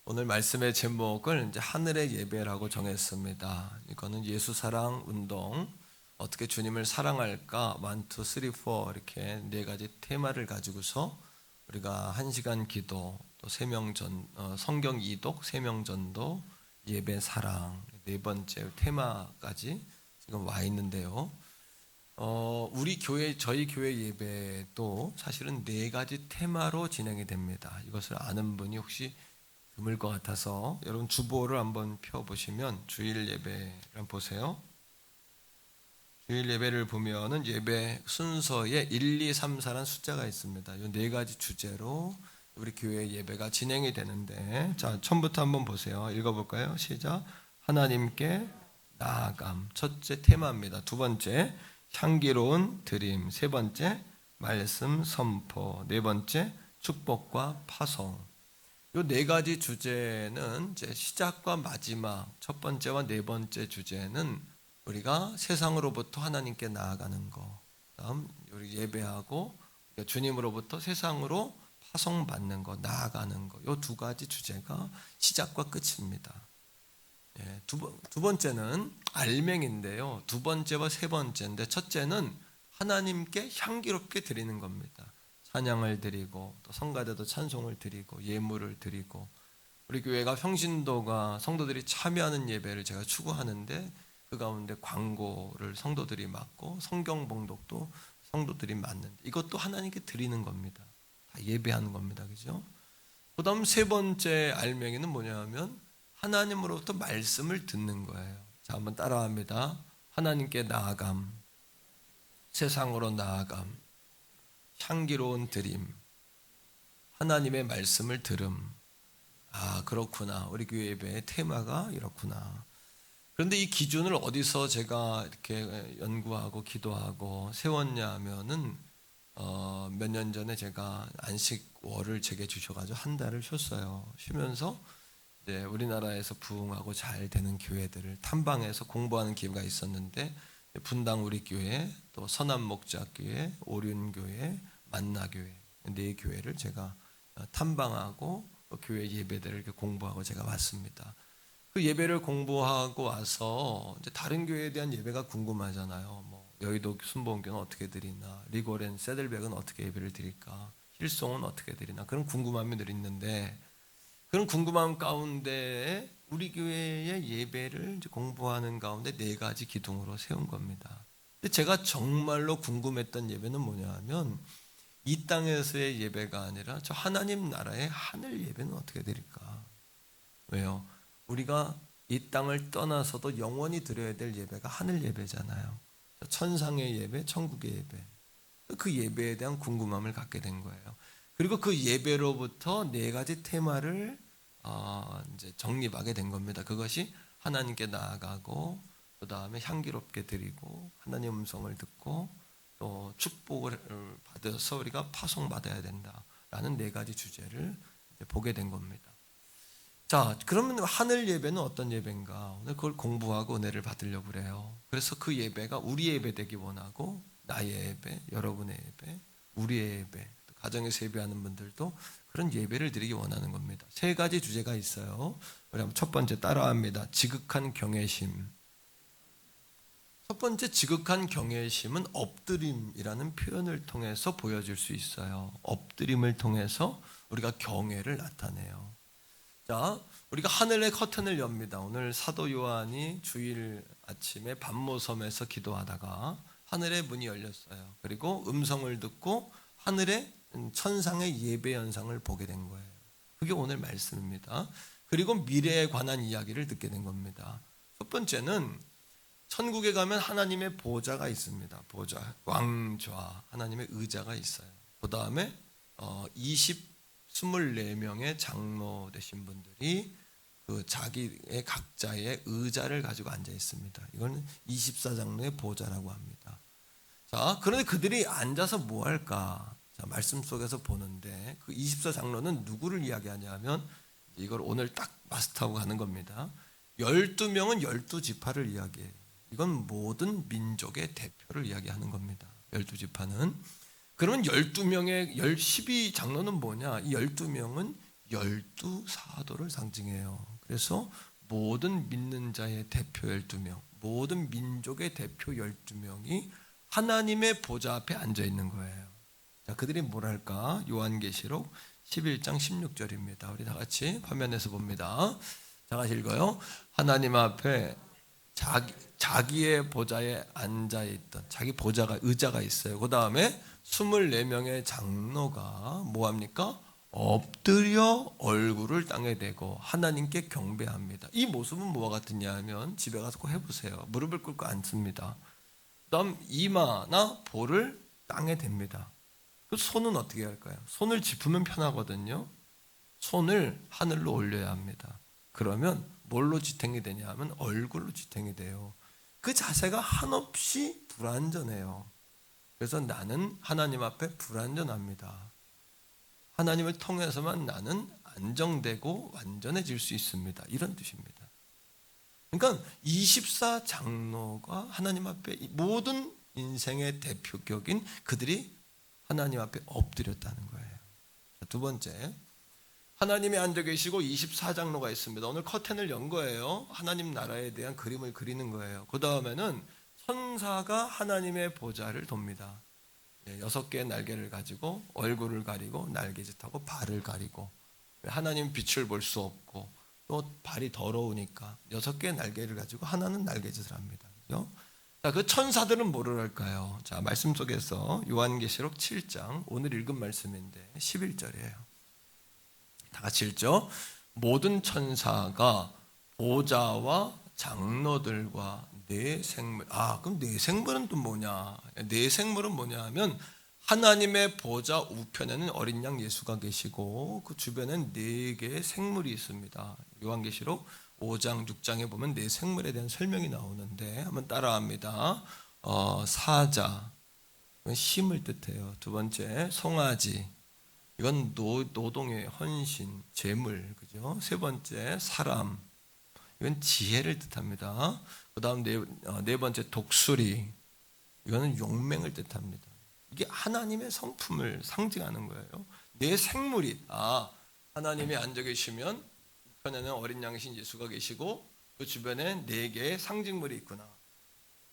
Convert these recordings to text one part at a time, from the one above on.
오늘 말씀의 제목을 이제 하늘의 예배라고 정했습니다. 이거는 예수 사랑 운동, 어떻게 주님을 사랑할까, 1, 2, 3, 4 이렇게 네 가지 테마를 가지고서 우리가 1시간 기도, 또 성경 이독, 세명전도, 예배 사랑 네 번째 테마까지 지금 와 있는데요. 우리 교회, 저희 교회 예배도 사실은 네 가지 테마로 진행이 됩니다. 이것을 아는 분이 혹시 드물 것 같아서 여러분 주보를 한번 펴보시면 주일 예배를 한번 보세요. 주일 예배를 보면은 예배 순서에 1, 2, 3, 4라는 숫자가 있습니다. 이 네 가지 주제로 우리 교회 예배가 진행이 되는데, 자, 처음부터 한번 보세요. 읽어볼까요? 시작. 하나님께 나아감. 첫째 테마입니다. 두 번째, 향기로운 드림. 세 번째, 말씀 선포. 네 번째, 축복과 파송. 이 네 가지 주제는 이제 시작과 마지막, 첫 번째와 네 번째 주제는 우리가 세상으로부터 하나님께 나아가는 거, 다음 우리 예배하고 주님으로부터 세상으로 파송받는 거, 나아가는 거, 이 두 가지 주제가 시작과 끝입니다. 두 번째는 알맹인데요. 두 번째와 세 번째인데, 첫째는 하나님께 향기롭게 드리는 겁니다. 찬양을 드리고 또 성가대도 찬송을 드리고 예물을 드리고, 우리 교회가 평신도가 성도들이 참여하는 예배를 제가 추구하는데, 그 가운데 광고를 성도들이 맡고 성경 봉독도 성도들이 맡는데, 이것도 하나님께 드리는 겁니다. 다 예배하는 겁니다. 그죠? 그 다음 세 번째 알맹이는 뭐냐면 하나님으로부터 말씀을 듣는 거예요. 자, 한번 따라합니다. 하나님께 나아감, 세상으로 나아감, 향기로운 드림, 하나님의 말씀을 들음. 아, 그렇구나. 우리 교회 예배의 테마가 이렇구나. 그런데 이 기준을 어디서 제가 이렇게 연구하고 기도하고 세웠냐 하면은 몇 년 전에 제가 안식월을 제게 주셔가지고 한 달을 쉬었어요. 쉬면서 이제 우리나라에서 부흥하고 잘 되는 교회들을 탐방해서 공부하는 기회가 있었는데, 분당 우리 교회, 또 선한목자교회, 오륜교회, 만나교회 네 교회를 제가 탐방하고 교회 예배들을 이렇게 공부하고 제가 왔습니다. 그 예배를 공부하고 와서 이제 다른 교회에 대한 예배가 궁금하잖아요. 뭐 여의도 순복음교는 어떻게 드리나, 리고렌 세들백은 어떻게 예배를 드릴까, 힐송은 어떻게 드리나, 그런 궁금함이 늘 있는데, 그런 궁금함 가운데 우리 교회의 예배를 이제 공부하는 가운데 네 가지 기둥으로 세운 겁니다. 근데 제가 정말로 궁금했던 예배는 뭐냐 하면, 이 땅에서의 예배가 아니라 저 하나님 나라의 하늘 예배는 어떻게 드릴까? 왜요? 우리가 이 땅을 떠나서도 영원히 드려야 될 예배가 하늘 예배잖아요. 천상의 예배, 천국의 예배. 그 예배에 대한 궁금함을 갖게 된 거예요. 그리고 그 예배로부터 네 가지 테마를 이제 정립하게 된 겁니다. 그것이 하나님께 나아가고, 그 다음에 향기롭게 드리고, 하나님 음성을 듣고, 또 축복을 받아서 우리가 파송받아야 된다라는 네 가지 주제를 보게 된 겁니다. 자, 그러면 하늘 예배는 어떤 예배인가? 오늘 그걸 공부하고 은혜를 받으려고 그래요. 그래서 그 예배가 우리 예배 되기 원하고, 나의 예배, 여러분의 예배, 우리의 예배, 가정에서 예배하는 분들도 그런 예배를 드리기 원하는 겁니다. 세 가지 주제가 있어요. 우리 한번 첫 번째 따라합니다. 지극한 경외심. 첫 번째 지극한 경외심은 엎드림이라는 표현을 통해서 보여질 수 있어요. 엎드림을 통해서 우리가 경외를 나타내요. 자, 우리가 하늘의 커튼을 엽니다. 오늘 사도 요한이 주일 아침에 밤모섬에서 기도하다가 하늘의 문이 열렸어요. 그리고 음성을 듣고 하늘의 천상의 예배 현상을 보게 된 거예요. 그게 오늘 말씀입니다. 그리고 미래에 관한 이야기를 듣게 된 겁니다. 첫 번째는 천국에 가면 하나님의 보좌가 있습니다. 보좌, 왕좌, 하나님의 의자가 있어요. 그 다음에 24명의 장로 되신 분들이 그 자기의 각자의 의자를 가지고 앉아 있습니다. 이거는 24장로의 보좌라고 합니다. 자, 그런데 그들이 앉아서 뭐 할까? 자, 말씀 속에서 보는데 그 24장로는 누구를 이야기하냐면, 이걸 오늘 딱 마스터하고 가는 겁니다. 12명은 12지파를 이야기해요. 이건 모든 민족의 대표를 이야기하는 겁니다. 12지파는. 그러면 12명의 12장로는 뭐냐? 이 12명은 12 사도를 상징해요. 그래서 모든 믿는 자의 대표 12명, 모든 민족의 대표 12명이 하나님의 보좌 앞에 앉아 있는 거예요. 자, 그들이 뭐랄까? 요한계시록 11장 16절입니다. 우리 다 같이 화면에서 봅니다. 다 같이 읽어요. 하나님 앞에 자기의 보좌에 앉아 있던, 자기 보좌가, 의자가 있어요. 그 다음에 24명의 장로가 뭐합니까? 엎드려 얼굴을 땅에 대고 하나님께 경배합니다. 이 모습은 뭐와 같으냐 하면 집에 가서 꼭 해보세요. 무릎을 꿇고 앉습니다. 그 다음 이마나 볼을 땅에 댑니다. 그 손은 어떻게 할까요? 손을 짚으면 편하거든요. 손을 하늘로 올려야 합니다. 그러면 뭘로 지탱이 되냐 하면 얼굴로 지탱이 돼요. 그 자세가 한없이 불완전해요. 그래서 나는 하나님 앞에 불완전합니다. 하나님을 통해서만 나는 안정되고 완전해질 수 있습니다. 이런 뜻입니다. 그러니까 24 장로가 하나님 앞에 모든 인생의 대표격인 그들이 하나님 앞에 엎드렸다는 거예요. 두 번째, 하나님이 앉아 계시고 24장로가 있습니다. 오늘 커튼을 연 거예요. 하나님 나라에 대한 그림을 그리는 거예요. 그 다음에는 천사가 하나님의 보좌를 돕니다. 6개의 날개를 가지고 얼굴을 가리고 날개짓하고 발을 가리고, 하나님 빛을 볼 수 없고 또 발이 더러우니까 6개의 날개를 가지고 하나는 날개짓을 합니다. 그죠? 자, 그 천사들은 뭐를 할까요? 자, 말씀 속에서 요한계시록 7장 오늘 읽은 말씀인데 11절이에요. 다 같이 읽죠. 모든 천사가 보좌와 장로들과 네 생물. 그럼 네 생물은 또 뭐냐? 네 생물은 뭐냐 하면 하나님의 보좌 우편에는 어린 양 예수가 계시고 그 주변엔 4개의 생물이 있습니다. 요한계시록 5장, 6장에 보면 네 생물에 대한 설명이 나오는데 한번 따라합니다. 사자, 이건 힘을 뜻해요. 두 번째, 송아지, 이건 노동의 헌신, 재물, 그죠? 세 번째, 사람, 이건 지혜를 뜻합니다. 그 다음 네 번째, 독수리, 이거는 용맹을 뜻합니다. 이게 하나님의 성품을 상징하는 거예요. 네 생물이, 하나님이 앉아 계시면 우편에는 어린 양이신 예수가 계시고 그 주변에 4개의 상징물이 있구나.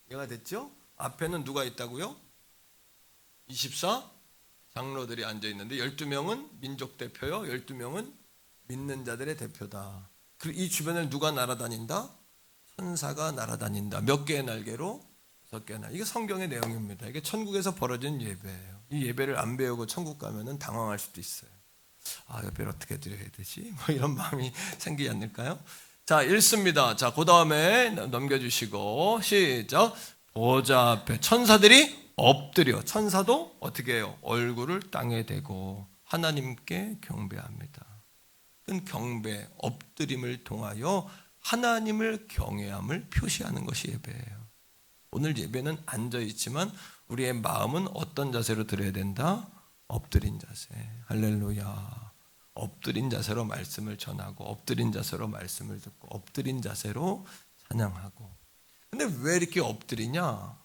이해가 됐죠? 앞에는 누가 있다고요? 24 장로들이 앉아 있는데 12명은 민족 대표요, 12명은 믿는 자들의 대표다. 그리고 이 주변을 누가 날아다닌다? 천사가 날아다닌다. 몇 개의 날개로? 6개의 날개. 이게 성경의 내용입니다. 이게 천국에서 벌어진 예배예요. 이 예배를 안 배우고 천국 가면은 당황할 수도 있어요. 예배를 어떻게 드려야 되지? 뭐 이런 마음이 생기지 않을까요? 자, 읽습니다. 자, 그 다음에 넘겨주시고 시작. 보좌 앞에 천사들이 엎드려, 천사도 어떻게 해요? 얼굴을 땅에 대고 하나님께 경배합니다. 경배, 엎드림을 통하여 하나님을 경외함을 표시하는 것이 예배예요. 오늘 예배는 앉아있지만 우리의 마음은 어떤 자세로 드려야 된다? 엎드린 자세. 할렐루야. 엎드린 자세로 말씀을 전하고 엎드린 자세로 말씀을 듣고 엎드린 자세로 찬양하고. 근데 왜 이렇게 엎드리냐?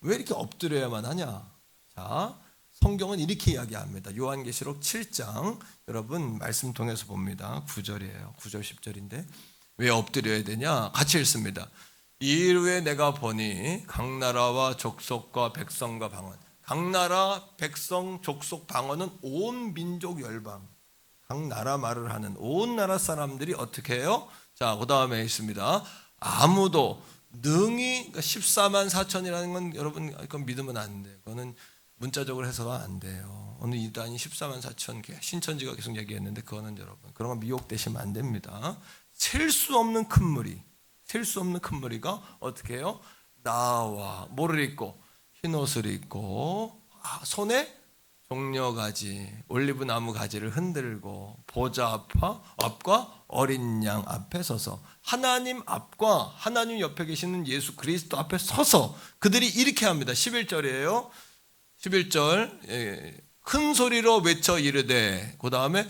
왜 이렇게 엎드려야만 하냐? 자, 성경은 이렇게 이야기합니다. 요한계시록 7장, 여러분 말씀 통해서 봅니다. 9절이에요. 9절 10절인데 왜 엎드려야 되냐? 같이 읽습니다. 이후에 내가 보니 각 나라와 족속과 백성과 방언. 각 나라, 백성, 족속, 방언은 온 민족 열방, 각 나라 말을 하는 온 나라 사람들이 어떻게 해요? 자, 그 다음에 있습니다. 아무도 능히, 14만 4천이라는 건 여러분 그건 믿으면 안 돼요. 그거는 문자적으로 해서가 안 돼요. 오늘 이단이 14만 4천 개, 신천지가 계속 얘기했는데 그거는 여러분 그런 거 미혹되시면 안 됩니다. 셀 수 없는 큰 무리, 셀 수 없는 큰 무리가 어떻게 해요? 나와 뭐를 입고 흰 옷을 입고 손에 종려가지, 올리브 나무 가지를 흔들고 보좌 앞과 어린 양 앞에 서서 하나님 앞과 하나님 옆에 계시는 예수 그리스도 앞에 서서 그들이 이렇게 합니다. 11절이에요. 11절 큰 소리로 외쳐 이르되, 그 다음에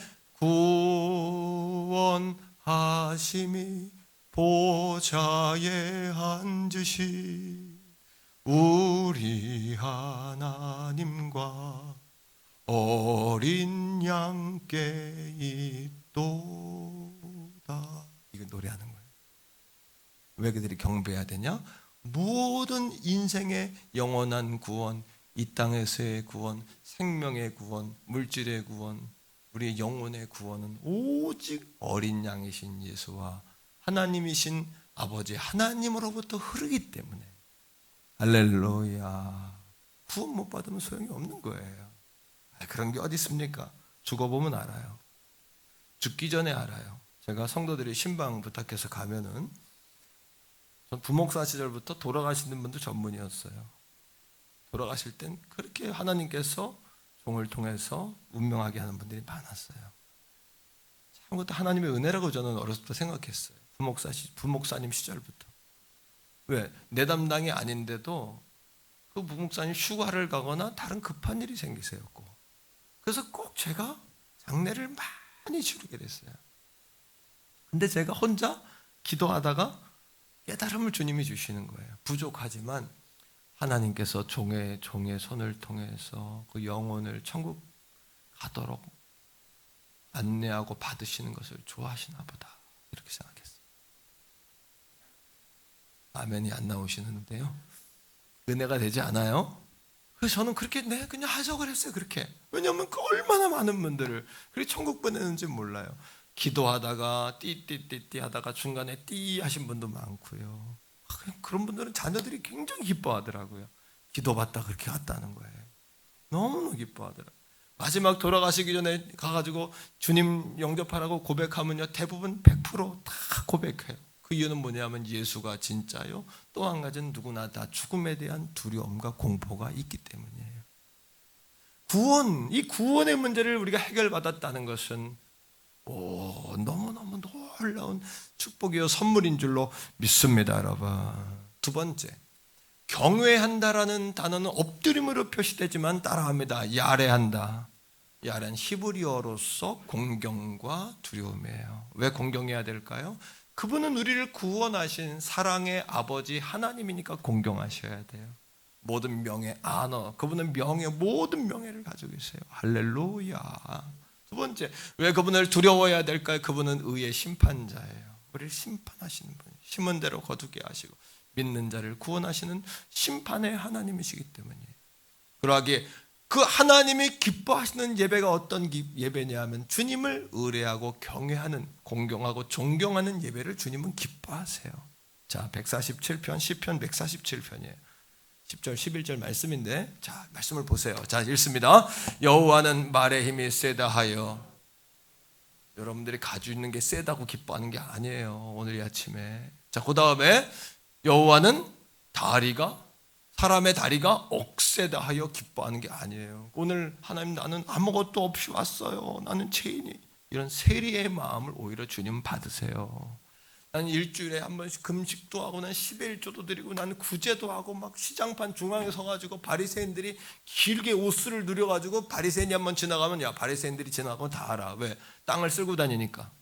구원하심이 보좌에 앉으시 우리 하나님과 어린 양 함께 있도다. 이거 노래하는 거예요. 왜 그들이 경배해야 되냐? 모든 인생의 영원한 구원, 이 땅에서의 구원, 생명의 구원, 물질의 구원, 우리의 영혼의 구원은 오직 어린 양이신 예수와 하나님이신 아버지 하나님으로부터 흐르기 때문에, 할렐루야, 구원 못 받으면 소용이 없는 거예요. 그런 게 어디 있습니까? 죽어보면 알아요. 죽기 전에 알아요. 제가 성도들이 신방 부탁해서 가면은, 전 부목사 시절부터 돌아가시는 분도 전문이었어요. 돌아가실 땐 그렇게 하나님께서 종을 통해서 운명하게 하는 분들이 많았어요. 참 그것도 하나님의 은혜라고 저는 어렸을 때 생각했어요. 부목사님 시절부터. 왜? 내 담당이 아닌데도 그 부목사님 휴가를 가거나 다른 급한 일이 생기세요고. 그래서 꼭 제가 장례를 많이 치르게 됐어요. 근데 제가 혼자 기도하다가 깨달음을 주님이 주시는 거예요. 부족하지만 하나님께서 종의 손을 통해서 그 영혼을 천국 가도록 안내하고 받으시는 것을 좋아하시나 보다, 이렇게 생각했어요. 아멘이 안 나오시는데요, 은혜가 되지 않아요? 그래서 저는 그렇게 그냥 하석을 했어요. 그렇게. 왜냐하면 그 얼마나 많은 분들을 그렇게 천국 보내는지 몰라요. 기도하다가 띠띠띠띠 하다가 중간에 띠 하신 분도 많고요. 그런 분들은 자녀들이 굉장히 기뻐하더라고요. 기도받다 그렇게 갔다는 거예요. 너무너무 기뻐하더라고요. 마지막 돌아가시기 전에 가가지고 주님 영접하라고 고백하면요, 대부분 100%다 고백해요. 그 이유는 뭐냐면 예수가 진짜요, 또 한 가지는 누구나 다 죽음에 대한 두려움과 공포가 있기 때문이에요. 이 구원의 문제를 우리가 해결받았다는 것은 너무너무 놀라운 축복이요 선물인 줄로 믿습니다, 여러분. 두 번째, 경외한다라는 단어는 엎드림으로 표시되지만 따라합니다. 야레한다. 야레는 히브리어로서 공경과 두려움이에요. 왜 공경해야 될까요? 그분은 우리를 구원하신 사랑의 아버지 하나님이니까 공경하셔야 돼요. 모든 명예, 그분은 모든 명예를 가지고 계세요. 할렐루야. 두 번째, 왜 그분을 두려워해야 될까요? 그분은 의의 심판자예요. 우리를 심판하시는 분, 심은 대로 거두게 하시고 믿는 자를 구원하시는 심판의 하나님이시기 때문이에요. 그러하기에 그 하나님이 기뻐하시는 예배가 어떤 예배냐 하면 주님을 의뢰하고 경외하는, 공경하고 존경하는 예배를 주님은 기뻐하세요. 자, 147편 시편 147편이에요. 10절 11절 말씀인데, 자, 말씀을 보세요. 자, 읽습니다. 여호와는 말의 힘이 세다 하여. 여러분들이 가지고 있는 게 세다고 기뻐하는 게 아니에요, 오늘 이 아침에. 자, 그 다음에 여호와는 사람의 다리가 억세다 하여 기뻐하는 게 아니에요. 오늘 하나님, 나는 아무것도 없이 왔어요, 나는 죄인이, 이런 세리의 마음을 오히려 주님 받으세요. 난 일주일에 한 번씩 금식도 하고, 난 11조도 드리고, 난 구제도 하고, 막 시장판 중앙에 서가지고 바리새인들이 길게 옷을 누려가지고 바리새인이 한번 지나가면, 야, 바리새인들이 지나가면 다 알아. 왜? 땅을 쓸고 다니니까.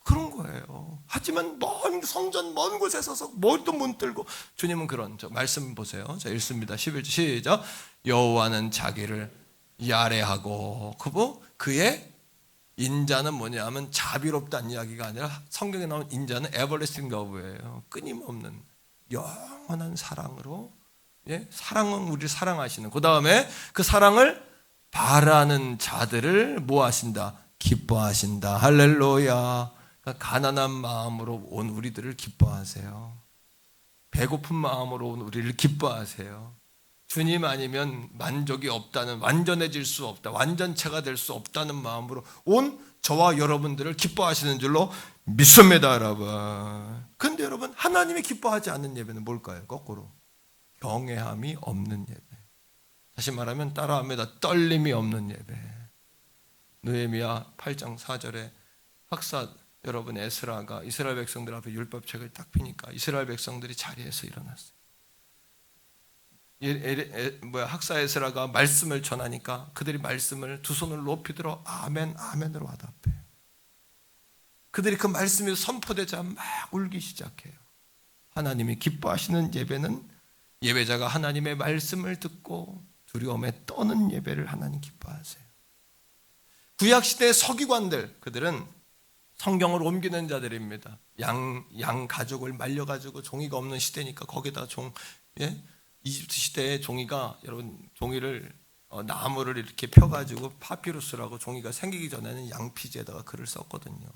그런 거예요. 하지만 성전 먼 곳에 서서 머리도 못 들고, 주님은 그런, 말씀 보세요. 자, 읽습니다. 11절 시작. 여호와는 자기를 야레하고, 그의 인자는 뭐냐 하면 자비롭다는 이야기가 아니라, 성경에 나온 인자는 everlasting love예요. 끊임없는 영원한 사랑으로, 사랑은 우리를 사랑하시는, 그 다음에 그 사랑을 바라는 자들을 뭐 하신다? 기뻐하신다. 할렐루야. 그러니까 가난한 마음으로 온 우리들을 기뻐하세요. 배고픈 마음으로 온 우리를 기뻐하세요. 주님 아니면 만족이 없다는, 완전해질 수 없다, 완전체가 될 수 없다는 마음으로 온 저와 여러분들을 기뻐하시는 줄로 믿습니다, 여러분. 그런데 여러분, 하나님이 기뻐하지 않는 예배는 뭘까요? 거꾸로 경외함이 없는 예배. 다시 말하면 따라합니다. 떨림이 없는 예배. 느헤미야 8장 4절에 학사 여러분 에스라가 이스라엘 백성들 앞에 율법책을 딱 피니까 이스라엘 백성들이 자리에서 일어났어요. 학사 에스라가 말씀을 전하니까 그들이 말씀을 두 손을 높이 들어 아멘 아멘으로 화답해요. 그들이 그 말씀이 선포되자 막 울기 시작해요. 하나님이 기뻐하시는 예배는 예배자가 하나님의 말씀을 듣고 두려움에 떠는 예배를 하나님 기뻐하세요. 구약시대의 서기관들, 그들은 성경을 옮기는 자들입니다. 양 가죽을 말려가지고 종이가 없는 시대니까 거기다 이집트 시대의 종이가, 여러분, 종이를 나무를 이렇게 펴가지고 파피루스라고 종이가 생기기 전에는 양피지에다가 글을 썼거든요.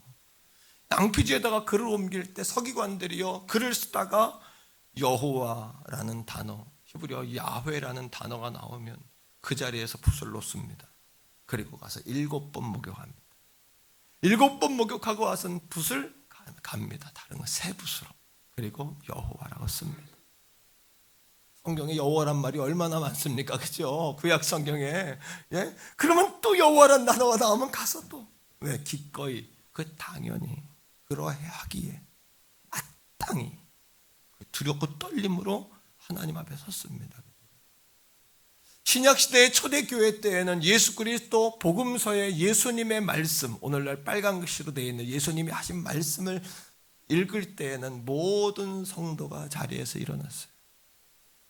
양피지에다가 글을 옮길 때 서기관들이요, 글을 쓰다가 여호와라는 단어, 히브리어 야훼라는 단어가 나오면 그 자리에서 붓을 놓습니다. 그리고 가서 7번 목욕합니다. 7번 목욕하고 와서는 붓을 갑니다. 다른 건 새 붓으로. 그리고 여호와라고 씁니다. 성경에 여호와란 말이 얼마나 많습니까? 그죠? 구약 성경에. 예? 그러면 또 여호와란 단어가 나오면 가서 또 왜 기꺼이, 당연히 그러해야 하기에 마땅히 두렵고 떨림으로 하나님 앞에 섰습니다. 신약시대의 초대교회 때에는 예수 그리스도 복음서의 예수님의 말씀, 오늘날 빨간 글씨로 되어 있는 예수님이 하신 말씀을 읽을 때에는 모든 성도가 자리에서 일어났어요.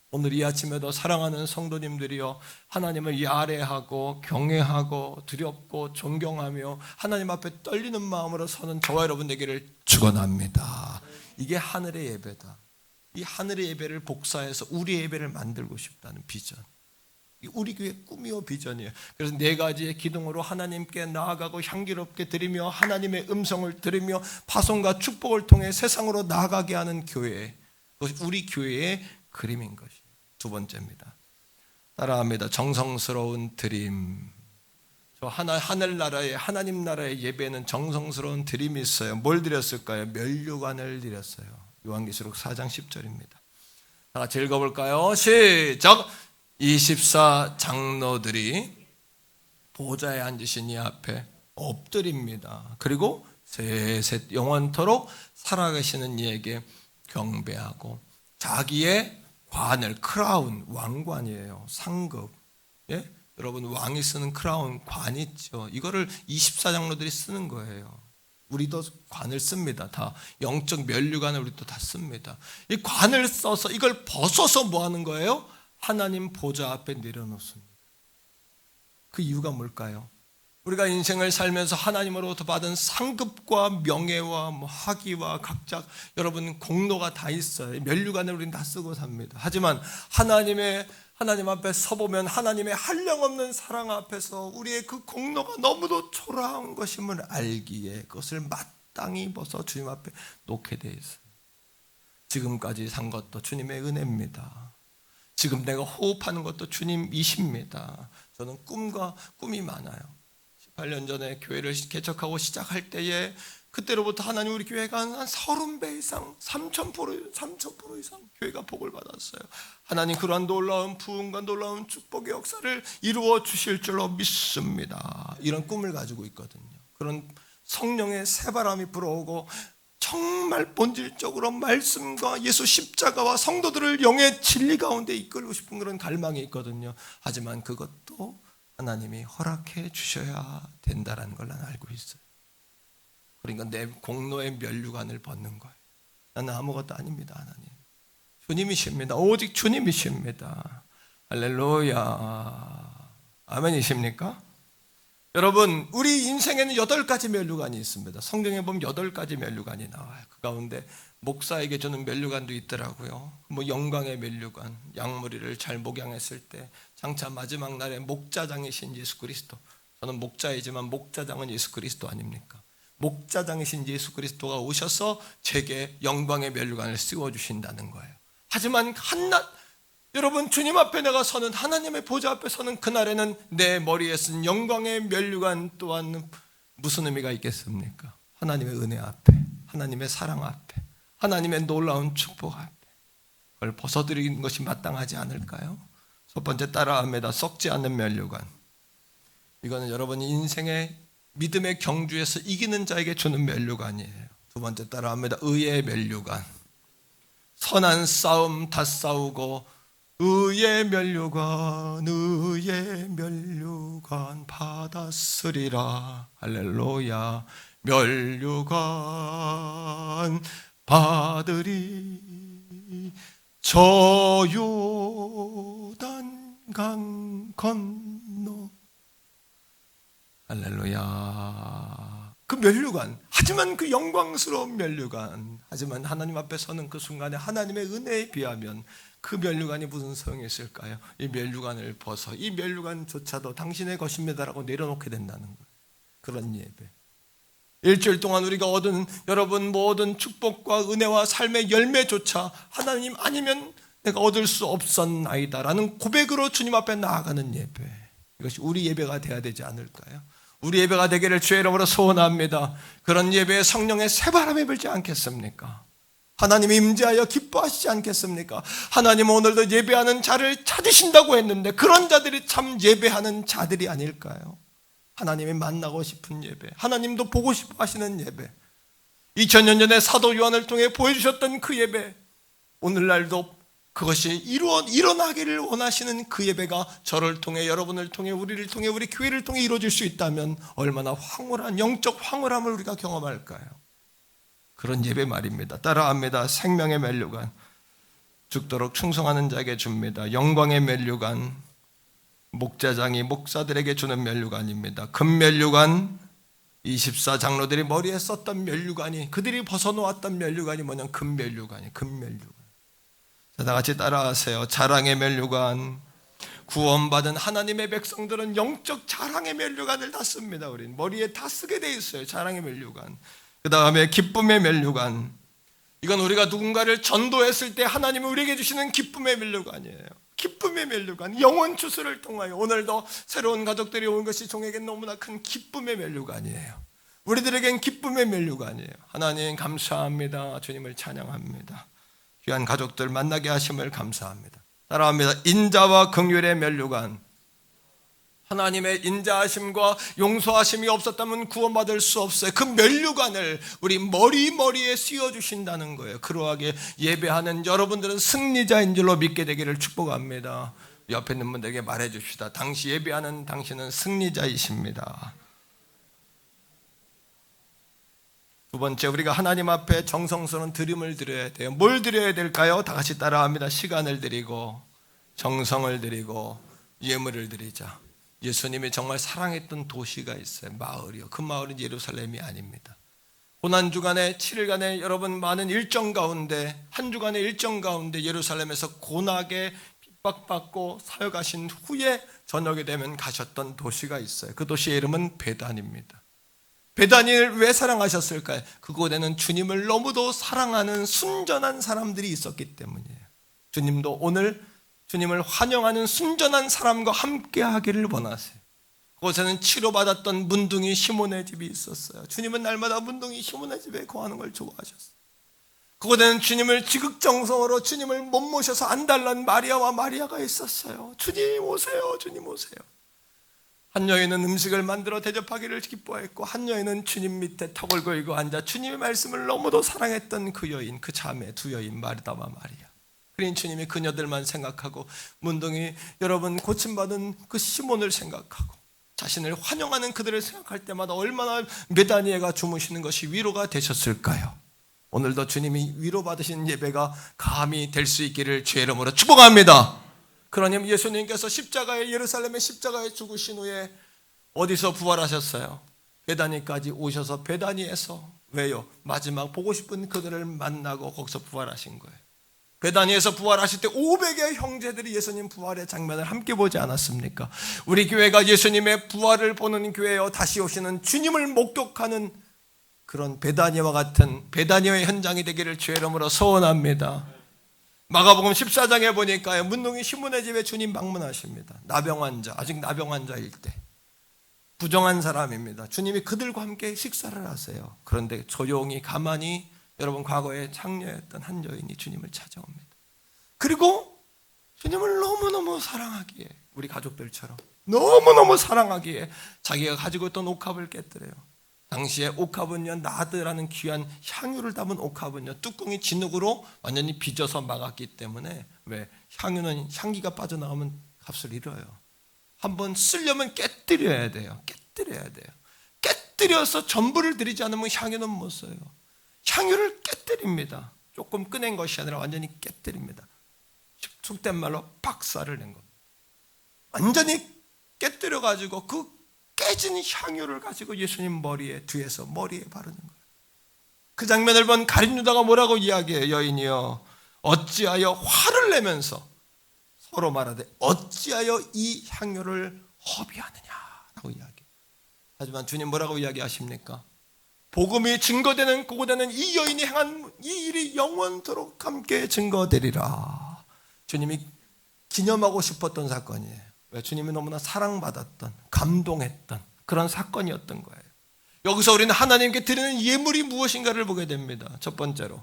오늘 이 아침에도 사랑하는 성도님들이요, 하나님을 야례하고 경외하고 두렵고 존경하며 하나님 앞에 떨리는 마음으로 서는 저와 여러분 되기를 축원합니다. 이게 하늘의 예배다. 이 하늘의 예배를 복사해서 우리의 예배를 만들고 싶다는 비전, 우리 교회 꿈이요 비전이에요. 그래서 4가지의 기둥으로 하나님께 나아가고 향기롭게 드리며 하나님의 음성을 들으며 파송과 축복을 통해 세상으로 나아가게 하는 교회, 그것이 우리 교회의 그림인 것이에요. 2번째입니다. 따라합니다. 정성스러운 드림. 저 하늘나라의, 하나님 나라의 예배는 정성스러운 드림이 있어요. 뭘 드렸을까요? 면류관을 드렸어요. 요한계시록 4장 10절입니다. 다 같이 읽어볼까요? 시작! 24장로들이 보좌에 앉으신 이 앞에 엎드립니다. 그리고 셋 영원토록 살아계시는 이에게 경배하고 자기의 관을, 크라운, 왕관이에요. 상급. 예? 여러분, 왕이 쓰는 크라운, 관 있죠. 이거를 24장로들이 쓰는 거예요. 우리도 관을 씁니다. 다 영적 면류관을 우리도 다 씁니다. 이 관을 써서 이걸 벗어서 뭐 하는 거예요? 하나님 보좌 앞에 내려놓습니다. 그 이유가 뭘까요? 우리가 인생을 살면서 하나님으로부터 받은 상급과 명예와 학위와 각자 여러분 공로가 다 있어요. 면류관을 우리는 다 쓰고 삽니다. 하지만 하나님 앞에 서보면 하나님의 한량없는 사랑 앞에서 우리의 그 공로가 너무도 초라한 것임을 알기에 그것을 마땅히 벗어 주님 앞에 놓게 되어 있어요. 지금까지 산 것도 주님의 은혜입니다. 지금 내가 호흡하는 것도 주님이십니다. 저는 꿈이 많아요. 18년 전에 교회를 개척하고 시작할 때에 그때로부터 하나님 우리 교회가 한 30배 이상, 3,000% 이상 교회가 복을 받았어요. 하나님 그러한 놀라운 부흥과 놀라운 축복의 역사를 이루어 주실 줄로 믿습니다. 이런 꿈을 가지고 있거든요. 그런 성령의 새바람이 불어오고 정말 본질적으로 말씀과 예수 십자가와 성도들을 영의 진리 가운데 이끌고 싶은 그런 갈망이 있거든요. 하지만 그것도 하나님이 허락해 주셔야 된다는 걸 난 알고 있어요. 그러니까 내 공로의 면류관을 벗는 거예요. 나는 아무것도 아닙니다. 하나님 주님이십니다. 오직 주님이십니다. 할렐루야. 아멘이십니까? 여러분, 우리 인생에는 8가지 면류관이 있습니다. 성경에 보면 8가지 면류관이 나와요. 그 가운데 목사에게 주는 면류관도 있더라고요. 영광의 면류관, 양무리를 잘 목양했을 때 장차 마지막 날에 목자장이신 예수 그리스도, 저는 목자이지만 목자장은 예수 그리스도 아닙니까? 목자장이신 예수 그리스도가 오셔서 제게 영광의 면류관을 씌워주신다는 거예요. 하지만 한낱 여러분, 주님 앞에 내가 서는, 하나님의 보좌 앞에 서는 그날에는 내 머리에 쓴 영광의 면류관 또한 무슨 의미가 있겠습니까? 하나님의 은혜 앞에, 하나님의 사랑 앞에, 하나님의 놀라운 축복 앞에 그걸 벗어드리는 것이 마땅하지 않을까요? 첫 번째, 따라합니다. 썩지 않는 면류관. 이거는 여러분이 인생의 믿음의 경주에서 이기는 자에게 주는 면류관이에요. 두 번째, 따라합니다. 의의 면류관. 선한 싸움 다 싸우고 의의 면류관 받았으리라. 할렐루야. 면류관 받으리. 저 요단강 건너 할렐루야. 그 면류관, 하지만 그 영광스러운 면류관, 하지만 하나님 앞에 서는 그 순간에 하나님의 은혜에 비하면 그 면류관이 무슨 소용이 있을까요? 이 면류관을 벗어 이 면류관조차도 당신의 것입니다라고 내려놓게 된다는 거예요. 그런 예배. 일주일 동안 우리가 얻은 여러분 모든 축복과 은혜와 삶의 열매조차 하나님 아니면 내가 얻을 수 없었나이다라는 고백으로 주님 앞에 나아가는 예배. 이것이 우리 예배가 되어야 되지 않을까요? 우리 예배가 되기를 주의 이름으로 소원합니다. 그런 예배에 성령의 새바람이 불지 않겠습니까? 하나님이 임재하여 기뻐하시지 않겠습니까? 하나님은 오늘도 예배하는 자를 찾으신다고 했는데 그런 자들이 참 예배하는 자들이 아닐까요? 하나님이 만나고 싶은 예배, 하나님도 보고 싶어 하시는 예배, 2000년 전에 사도 요한을 통해 보여주셨던 그 예배, 오늘날도 그것이 일어나기를 원하시는 그 예배가 저를 통해, 여러분을 통해, 우리를 통해, 우리 교회를 통해 이루어질 수 있다면 얼마나 황홀한 영적 황홀함을 우리가 경험할까요? 그런 예배 말입니다. 따라합니다. 생명의 면류관, 죽도록 충성하는 자에게 줍니다. 영광의 면류관, 목자장이 목사들에게 주는 면류관입니다. 금면류관, 24장로들이 머리에 썼던 면류관이, 그들이 벗어놓았던 면류관이 뭐냐면 금면류관이, 금면류관. 자, 다 같이 따라하세요. 자랑의 면류관. 구원받은 하나님의 백성들은 영적 자랑의 면류관을 다 씁니다. 우린 머리에 다 쓰게 돼 있어요. 자랑의 면류관. 그 다음에 기쁨의 면류관. 이건 우리가 누군가를 전도했을 때 하나님이 우리에게 주시는 기쁨의 면류관이에요. 기쁨의 면류관, 영혼 추수를 통하여 오늘도 새로운 가족들이 온 것이 종에겐 너무나 큰 기쁨의 면류관이에요. 우리들에겐 기쁨의 면류관이에요. 하나님 감사합니다. 주님을 찬양합니다. 귀한 가족들 만나게 하심을 감사합니다. 따라합니다. 인자와 긍휼의 면류관. 하나님의 인자하심과 용서하심이 없었다면 구원받을 수 없어요. 그 면류관을 우리 머리에 씌워주신다는 거예요. 그러하게 예배하는 여러분들은 승리자인 줄로 믿게 되기를 축복합니다. 옆에 있는 분들에게 말해줍시다. 당시 예배하는 당신은 승리자이십니다. 두 번째, 우리가 하나님 앞에 정성스러운 드림을 드려야 돼요. 뭘 드려야 될까요? 다 같이 따라합니다. 시간을 드리고 정성을 드리고 예물을 드리자. 예수님이 정말 사랑했던 도시가 있어요. 마을이요. 그 마을은 예루살렘이 아닙니다. 고난주간에 7일간의 여러분 많은 일정 가운데, 한 주간의 일정 가운데 예루살렘에서 고나게 핍박받고 사역하신 후에 저녁이 되면 가셨던 도시가 있어요. 그 도시의 이름은 베단입니다. 베다니를 왜 사랑하셨을까요? 그곳에는 주님을 너무도 사랑하는 순전한 사람들이 있었기 때문이에요. 주님도 오늘 주님을 환영하는 순전한 사람과 함께 하기를 원하세요. 그곳에는 치료받았던 문둥이 시몬의 집이 있었어요. 주님은 날마다 문둥이 시몬의 집에 거하는 걸 좋아하셨어요. 그곳에는 주님을 지극정성으로 주님을 못 모셔서 안달난 마리아와 마리아가 있었어요. 주님 오세요, 주님 오세요. 한 여인은 음식을 만들어 대접하기를 기뻐했고, 한 여인은 주님 밑에 턱을 걸고 앉아 주님의 말씀을 너무도 사랑했던 그 여인, 그 자매 두 여인 마르다와 마리아. 그린 주님이 그녀들만 생각하고 문둥이 여러분 고침받은 그 시몬을 생각하고 자신을 환영하는 그들을 생각할 때마다 얼마나 베다니에가 주무시는 것이 위로가 되셨을까요? 오늘도 주님이 위로받으신 예배가 감히 될 수 있기를 주의 이름으로 축복합니다. 그러니 예수님께서 예루살렘의 십자가에 죽으신 후에 어디서 부활하셨어요? 베다니까지 오셔서 베다니에서, 왜요? 마지막 보고 싶은 그들을 만나고 거기서 부활하신 거예요. 베다니에서 부활하실 때 500의 형제들이 예수님 부활의 장면을 함께 보지 않았습니까? 우리 교회가 예수님의 부활을 보는 교회요, 다시 오시는 주님을 목격하는 그런 베다니와 같은 베다니의 현장이 되기를 주의 이름으로 소원합니다. 마가복음 14장에 보니까 문둥이 시몬의 집에 주님 방문하십니다. 나병환자, 아직 나병환자일 때 부정한 사람입니다. 주님이 그들과 함께 식사를 하세요. 그런데 조용히 가만히 여러분 과거에 창녀였던 한 여인이 주님을 찾아옵니다. 그리고 주님을 너무너무 사랑하기에, 우리 가족들처럼 너무너무 사랑하기에 자기가 가지고 있던 옥합을 깨뜨려요. 당시에 옥합은요, 나드라는 귀한 향유를 담은 옥합은요, 뚜껑이 진흙으로 완전히 빚어서 막았기 때문에, 왜? 향유는 향기가 빠져나오면 값을 잃어요. 한번 쓰려면 깨뜨려야 돼요. 깨뜨려야 돼요. 깨뜨려서 전부를 들이지 않으면 향유는 못 써요. 향유를 깨뜨립니다. 조금 꺼낸 것이 아니라 완전히 깨뜨립니다. 속된 말로 박살을 낸 겁니다. 완전히 깨뜨려가지고 그 깨진 향유를 가지고 예수님 머리에 뒤에서 머리에 바르는 거예요. 그 장면을 본 가룟 유다가 뭐라고 이야기해요? 여인이여 어찌하여 화를 내면서 서로 말하되 어찌하여 이 향유를 허비하느냐라고 이야기해요. 하지만 주님 뭐라고 이야기하십니까? 복음이 증거되는 고고되는 이 여인이 행한 이 일이 영원토록 함께 증거되리라. 주님이 기념하고 싶었던 사건이에요. 왜? 주님이 너무나 사랑받았던 감동했던 그런 사건이었던 거예요. 여기서 우리는 하나님께 드리는 예물이 무엇인가를 보게 됩니다. 첫 번째로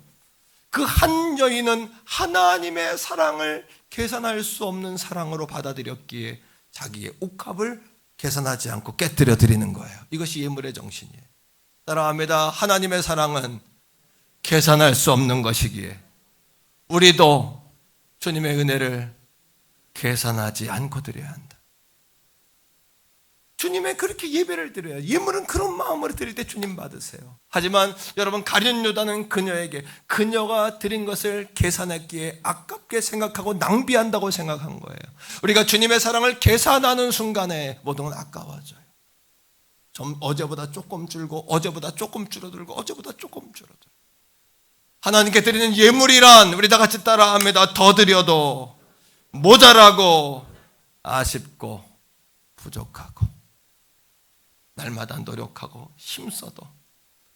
그 한 여인은 하나님의 사랑을 계산할 수 없는 사랑으로 받아들였기에 자기의 옥합을 계산하지 않고 깨뜨려 드리는 거예요. 이것이 예물의 정신이에요. 따라합니다. 하나님의 사랑은 계산할 수 없는 것이기에 우리도 주님의 은혜를 계산하지 않고 드려야 한다. 주님의 그렇게 예배를 드려야 예물은 그런 마음으로 드릴 때 주님 받으세요. 하지만 여러분 가룟 유다는 그녀에게 그녀가 드린 것을 계산했기에 아깝게 생각하고 낭비한다고 생각한 거예요. 우리가 주님의 사랑을 계산하는 순간에 모든 건 아까워져요. 좀 어제보다 조금 줄고 어제보다 조금 줄어들고 어제보다 조금 줄어들고 하나님께 드리는 예물이란 우리 다 같이 따라합니다. 더 드려도 모자라고 아쉽고 부족하고 날마다 노력하고 힘써도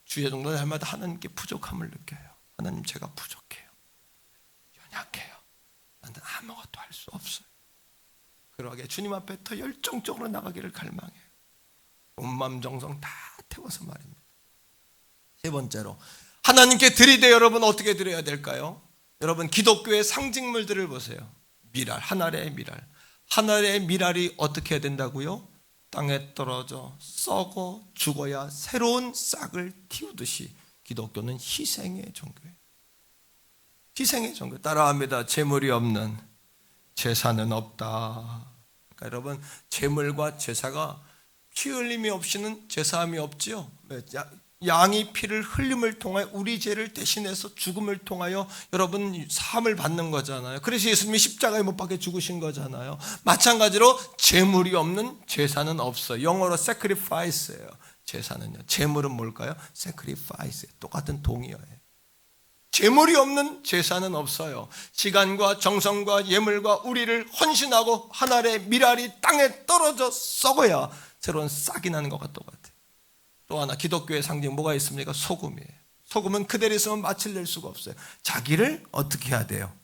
주의 정도 날마다 하나님께 부족함을 느껴요. 하나님 제가 부족해요. 연약해요. 나는 아무것도 할 수 없어요. 그러게 주님 앞에 더 열정적으로 나가기를 갈망해요. 온 마음 정성 다 태워서 말입니다. 세 번째로 하나님께 드리되 여러분 어떻게 드려야 될까요? 여러분 기독교의 상징물들을 보세요. 미랄, 하늘의 미랄. 하늘의 미랄이 어떻게 해야 된다고요? 땅에 떨어져 썩어 죽어야 새로운 싹을 틔우듯이 기독교는 희생의 종교예요. 희생의 종교. 따라합니다. 재물이 없는 제사는 없다. 그러니까 여러분 재물과 제사가 피 흘림이 없이는 제사함이 없지요. 양이 피를 흘림을 통하여 우리 죄를 대신해서 죽음을 통하여 여러분 사함을 받는 거잖아요. 그래서 예수님이 십자가에 못 박혀 죽으신 거잖아요. 마찬가지로 제물이 없는 제사는 없어요. 영어로 sacrifice예요. 제사는요. 제물은 뭘까요? sacrifice. 똑같은 동의어예요. 제물이 없는 제사는 없어요. 시간과 정성과 예물과 우리를 헌신하고 하늘의 미랄이 땅에 떨어져 썩어야 새로운 싹이 나는 것과 똑같아요. 또 하나 기독교의 상징 뭐가 있습니까? 소금이에요. 소금은 그대로 있으면 맛을 낼 수가 없어요. 자기를 어떻게 해야 돼요?